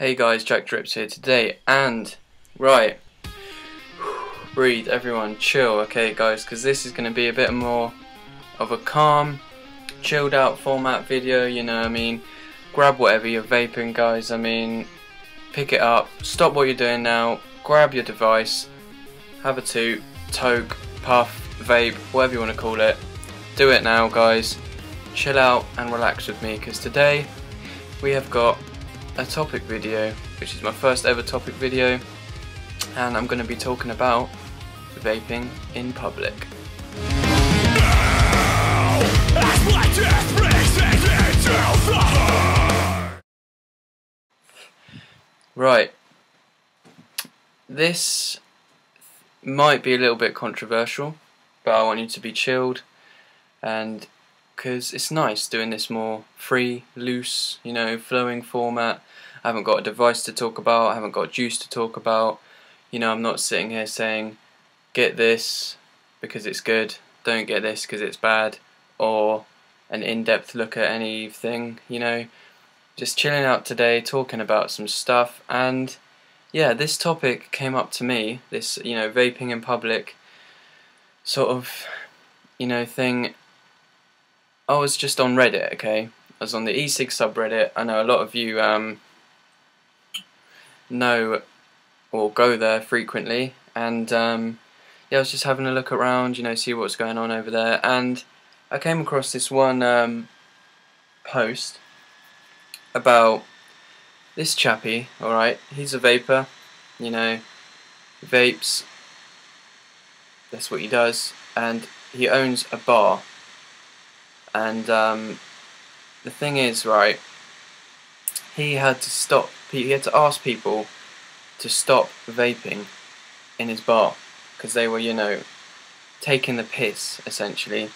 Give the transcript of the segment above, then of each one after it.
Hey guys, Jack Drips here today, and right, breathe everyone, chill, okay guys, because this is going to be a bit more of a calm, chilled out format video, you know what I mean. Grab whatever you're vaping, guys, I mean, pick it up, stop what you're doing now, grab your device, have a toot, toke, puff, vape, whatever you want to call it. Do it now guys, chill out and relax with me, because today we have got a topic video, which is my first ever topic video, and I'm going to be talking about vaping in public. Right, this might be a little bit controversial, but I want you to be chilled, and because it's nice doing this more free, loose, you know, flowing format. I haven't got a device to talk about, I haven't got juice to talk about, you know, I'm not sitting here saying get this because it's good, don't get this because it's bad, or an in-depth look at anything, you know, just chilling out today, talking about some stuff. And yeah, this topic came up to me, this, you know, vaping in public sort of, you know, thing. I was just on Reddit, okay? I was on the e-cig subreddit. I know a lot of you know or go there frequently, and yeah, I was just having a look around, you know, see what's going on over there, and I came across this one post about this chappie. Alright, he's a vapor, you know, vapes, that's what he does, and he owns a bar. And the thing is, right, he had to ask people to stop vaping in his bar because they were, you know, taking the piss, essentially.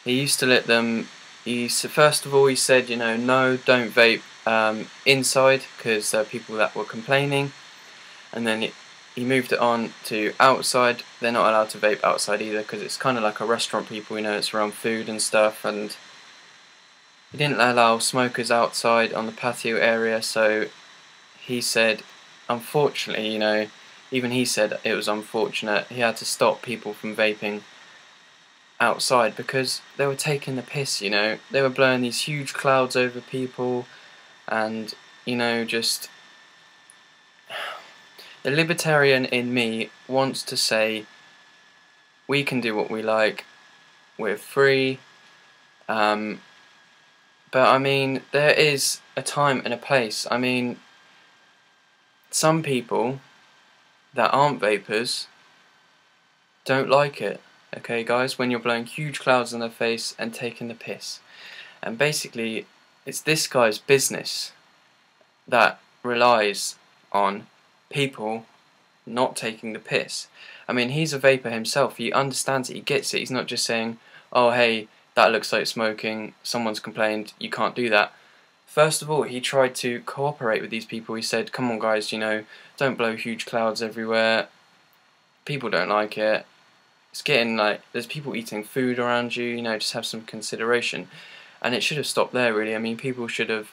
He used to let them, first of all he said, you know, no, don't vape inside, because there are people that were complaining, and then he moved it on to outside. They're not allowed to vape outside either, because it's kind of like a restaurant, people, you know, it's around food and stuff, and he didn't allow smokers outside on the patio area. So he said, unfortunately, you know, even he said it was unfortunate, he had to stop people from vaping outside because they were taking the piss, you know, they were blowing these huge clouds over people, and, you know, just the libertarian in me wants to say we can do what we like, we're free, but I mean, there is a time and a place. I mean, some people that aren't vapors don't like it, okay guys, when you're blowing huge clouds in their face and taking the piss. And basically, it's this guy's business that relies on people not taking the piss. I mean, he's a vapor himself, he understands it, he gets it, he's not just saying, oh hey, that looks like smoking, someone's complained, you can't do that. First of all, he tried to cooperate with these people. He said, come on guys, you know, don't blow huge clouds everywhere, people don't like it, it's getting like, there's people eating food around you, you know, just have some consideration. And it should have stopped there really. I mean, people should have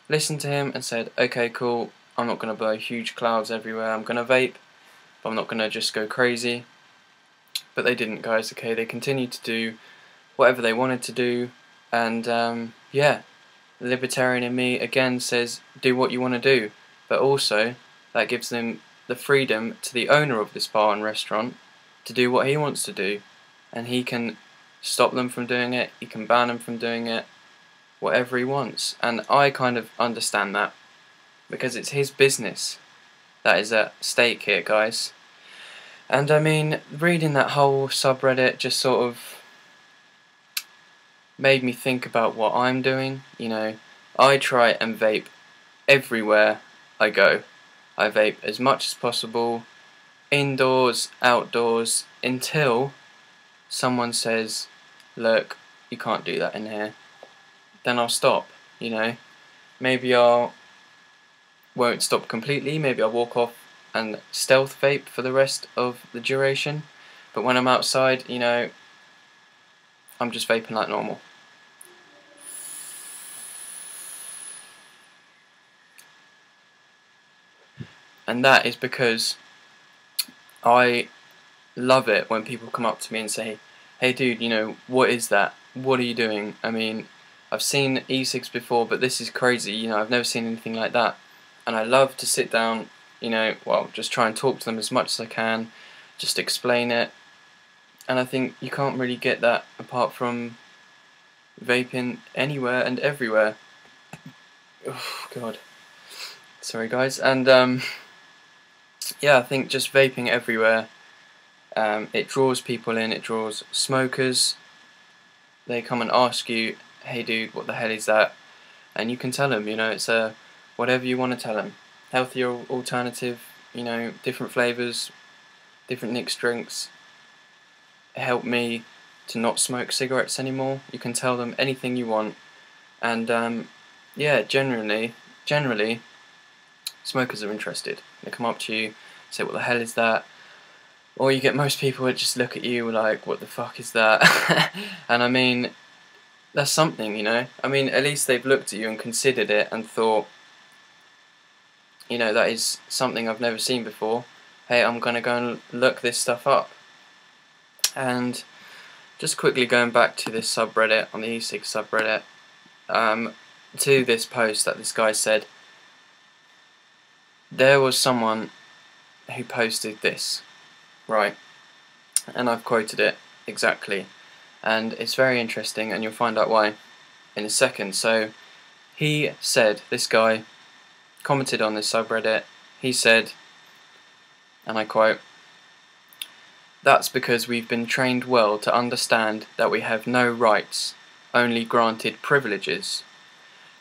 listened to him and said, okay cool, I'm not going to blow huge clouds everywhere, I'm going to vape, but I'm not going to just go crazy. But they didn't, guys, okay, they continued to do whatever they wanted to do, and yeah, the libertarian in me again says do what you want to do, but also that gives them the freedom to the owner of this bar and restaurant to do what he wants to do, and he can stop them from doing it, he can ban them from doing it, whatever he wants. And I kind of understand that, because it's his business that is at stake here, guys. And I mean, reading that whole subreddit just sort of made me think about what I'm doing. You know, I try and vape everywhere I go. I vape as much as possible, indoors, outdoors, until someone says, look, you can't do that in here. Then I'll stop, you know. Maybe I won't stop completely, maybe I'll walk off and stealth vape for the rest of the duration, but when I'm outside, you know, I'm just vaping like normal. and that is because I love it when people come up to me and say, hey dude, you know, what is that? What are you doing? I mean, I've seen e-cigs before, but this is crazy, you know, I've never seen anything like that. And I love to sit down, you know, well, just try and talk to them as much as I can, just explain it. And I think you can't really get that apart from vaping anywhere and everywhere. Oh god, sorry guys. And yeah, I think just vaping everywhere, it draws people in, it draws smokers. They come and ask you, hey dude, what the hell is that? And you can tell them, you know, it's whatever you want to tell them. Healthier alternative, you know, different flavours, different mixed drinks. Help me to not smoke cigarettes anymore. You can tell them anything you want. And yeah, generally, smokers are interested. They come up to you, say, what the hell is that? Or you get most people that just look at you like, what the fuck is that? And I mean, that's something, you know. I mean, at least they've looked at you and considered it and thought, you know, that is something I've never seen before. Hey, I'm going to go and look this stuff up. And just quickly going back to this subreddit, on the e-cig subreddit, to this post that this guy said, there was someone who posted this, right, and I've quoted it exactly, and it's very interesting, and you'll find out why in a second. So he said, this guy commented on this subreddit, he said, and I quote, "That's because we've been trained well to understand that we have no rights, only granted privileges.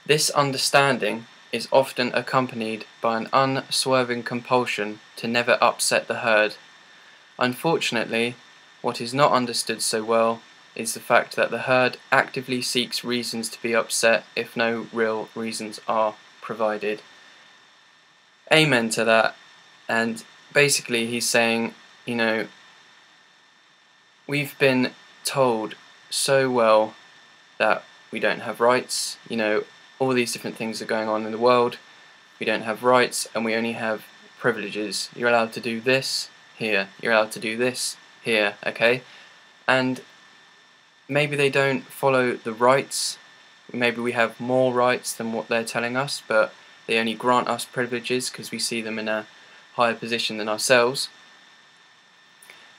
This understanding is often accompanied by an unswerving compulsion to never upset the herd. Unfortunately, what is not understood so well is the fact that the herd actively seeks reasons to be upset if no real reasons are provided." Amen to that. And basically he's saying, you know, we've been told so well that we don't have rights, you know, all these different things are going on in the world, we don't have rights and we only have privileges. You're allowed to do this here, you're allowed to do this here, okay? And maybe they don't follow the rights, maybe we have more rights than what they're telling us, but they only grant us privileges because we see them in a higher position than ourselves.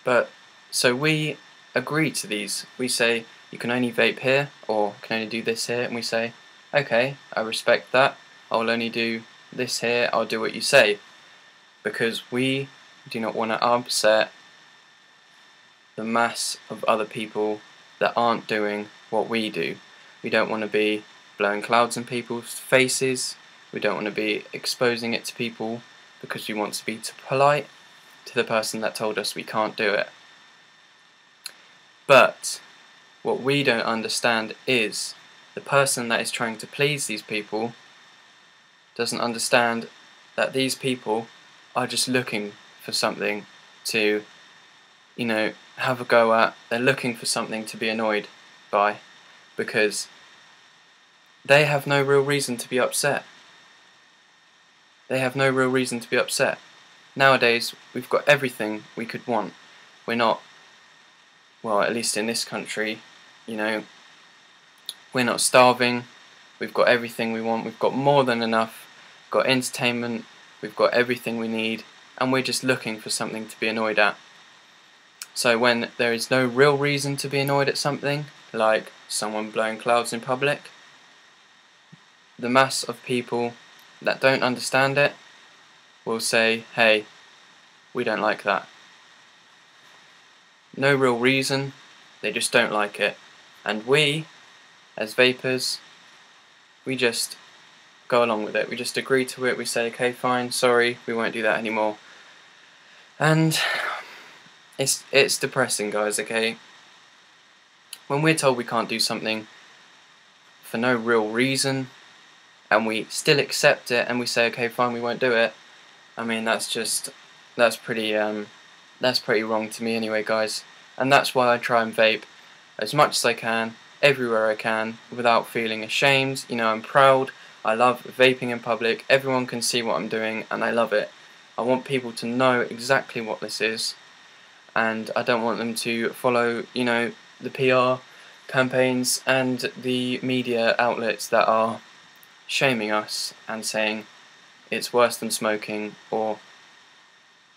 But so we agree to these. We say you can only vape here or can only do this here, and we say, okay, I respect that, I'll only do this here, I'll do what you say, because we do not want to upset the mass of other people that aren't doing what we do. We don't want to be blowing clouds in people's faces, we don't want to be exposing it to people because we want to be polite to the person that told us we can't do it. But what we don't understand is the person that is trying to please these people doesn't understand that these people are just looking for something to, you know, have a go at. They're looking for something to be annoyed by because they have no real reason to be upset. They have no real reason to be upset. Nowadays, we've got everything we could want. We're not, well, at least in this country, you know, we're not starving. We've got everything we want. We've got more than enough. We've got entertainment. We've got everything we need. And we're just looking for something to be annoyed at. So when there is no real reason to be annoyed at something, like someone blowing clouds in public, the mass of people that don't understand it will say, hey, we don't like that. No real reason, they just don't like it. And we, as vapors, we just go along with it. We just agree to it. We say, okay, fine, sorry, we won't do that anymore. And it's depressing, guys, okay? When we're told we can't do something for no real reason, and we still accept it, and we say, okay, fine, we won't do it, I mean, that's pretty wrong to me anyway, guys. And that's why I try and vape as much as I can, everywhere I can, without feeling ashamed. You know, I'm proud, I love vaping in public, everyone can see what I'm doing, and I love it. I want people to know exactly what this is, and I don't want them to follow, you know, the PR campaigns and the media outlets that are shaming us and saying it's worse than smoking, or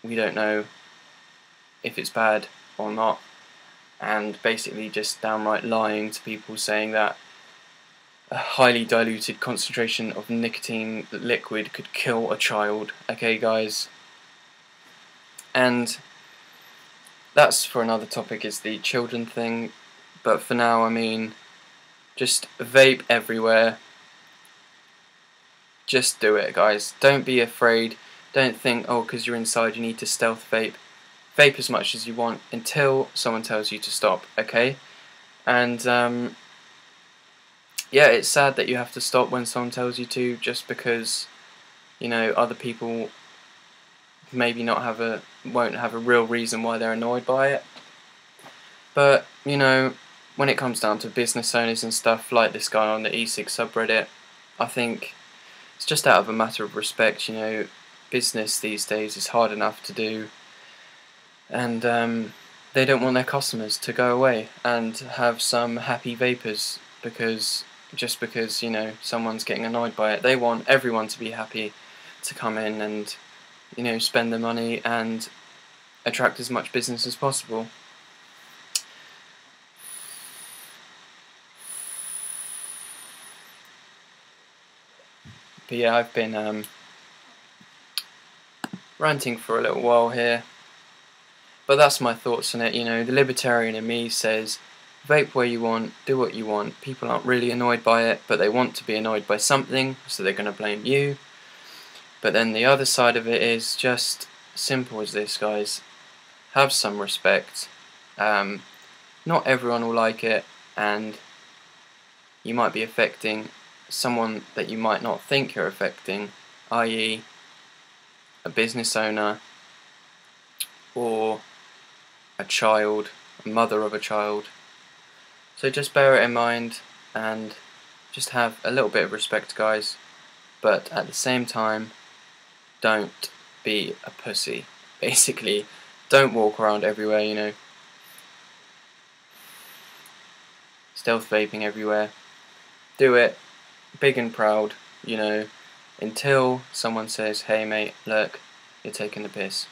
we don't know if it's bad or not, and basically just downright lying to people, saying that a highly diluted concentration of nicotine liquid could kill a child. Okay, guys, and that's for another topic, is the children thing. But for now, I mean, just vape everywhere. Just do it, guys. Don't be afraid. Don't think, oh, because you're inside you need to stealth vape. Vape as much as you want until someone tells you to stop, okay? And yeah, it's sad that you have to stop when someone tells you to, just because, you know, other people maybe won't have a real reason why they're annoyed by it. But, you know, when it comes down to business owners and stuff, like this guy on the e-cig subreddit, I think it's just out of a matter of respect. You know, business these days is hard enough to do, and they don't want their customers to go away and have some happy vapors just because, you know, someone's getting annoyed by it. They want everyone to be happy to come in and, you know, spend the money and attract as much business as possible. But yeah, I've been ranting for a little while here, but that's my thoughts on it. You know, the libertarian in me says, vape where you want, do what you want. People aren't really annoyed by it, but they want to be annoyed by something, so they're going to blame you. But then the other side of it is just simple as this, guys. Have some respect. Not everyone will like it, and you might be affecting someone that you might not think you're affecting, i.e. a business owner or a child, a mother of a child. So just bear it in mind and just have a little bit of respect, guys, but at the same time, don't be a pussy. Basically, don't walk around everywhere, you know, stealth vaping everywhere. Do it big and proud, you know, until someone says, hey mate, look, you're taking the piss.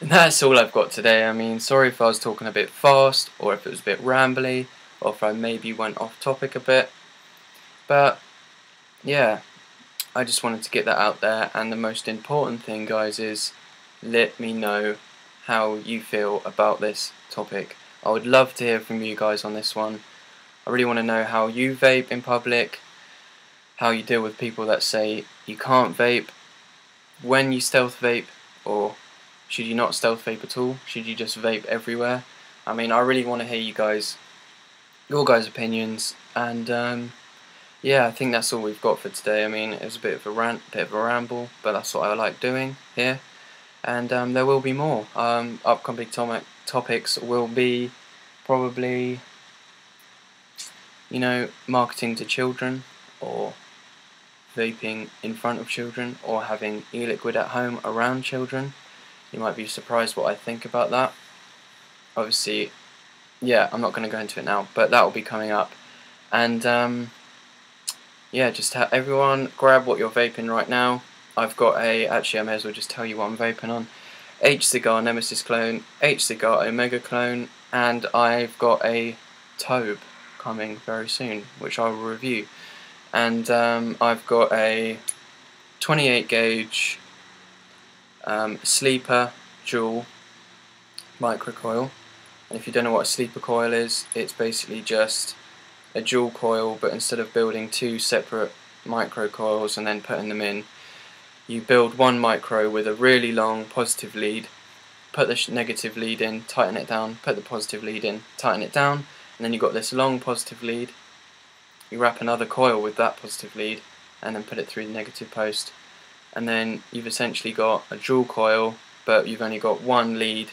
And that's all I've got today. I mean, sorry if I was talking a bit fast, or if it was a bit rambly, or if I maybe went off topic a bit. But yeah, I just wanted to get that out there. And the most important thing, guys, is let me know how you feel about this topic. I would love to hear from you guys on this one. I really want to know how you vape in public, how you deal with people that say you can't vape, when you stealth vape, or should you not stealth vape at all? Should you just vape everywhere? I mean, I really want to hear your guys' opinions, and yeah, I think that's all we've got for today. I mean, it was a bit of a rant, a bit of a ramble, but that's what I like doing here, and there will be more. Upcoming topics will be probably, you know, marketing to children, or vaping in front of children, or having e-liquid at home around children. You might be surprised what I think about that. Obviously, yeah, I'm not going to go into it now, but that will be coming up. And yeah, just everyone grab what you're vaping right now. I've got actually I may as well just tell you what I'm vaping on. H-Cigar Nemesis clone, H-Cigar Omega clone, and I've got a Tobe coming very soon, which I will review. And I've got a 28 gauge sleeper dual microcoil. And if you don't know what a sleeper coil is, it's basically just a dual coil, but instead of building two separate microcoils and then putting them in, you build one micro with a really long positive lead, put the negative lead in, tighten it down, put the positive lead in, tighten it down, and then you've got this long positive lead. You wrap another coil with that positive lead and then put it through the negative post, and then you've essentially got a dual coil, but you've only got one lead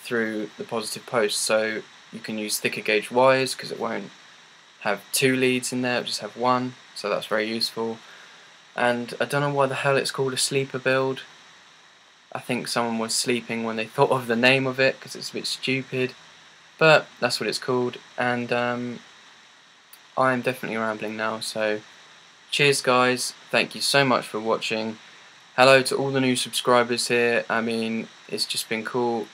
through the positive post, so you can use thicker gauge wires because it won't have two leads in there, it'll just have one, so that's very useful. And I don't know why the hell it's called a sleeper build. I think someone was sleeping when they thought of the name of it because it's a bit stupid, but that's what it's called. And I'm definitely rambling now, so cheers guys, thank you so much for watching. Hello to all the new subscribers here. I mean, it's just been cool,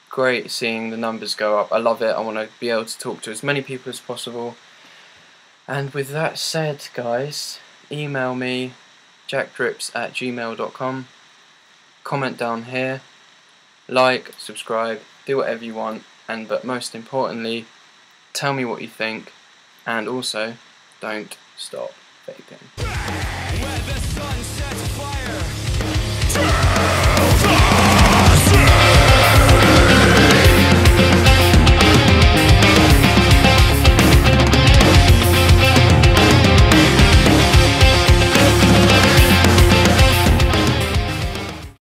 great seeing the numbers go up. I love it. I want to be able to talk to as many people as possible. And with that said guys, email me jackdrips@gmail.com, comment down here, like, subscribe, do whatever you want, but most importantly, tell me what you think, and also don't stop vaping.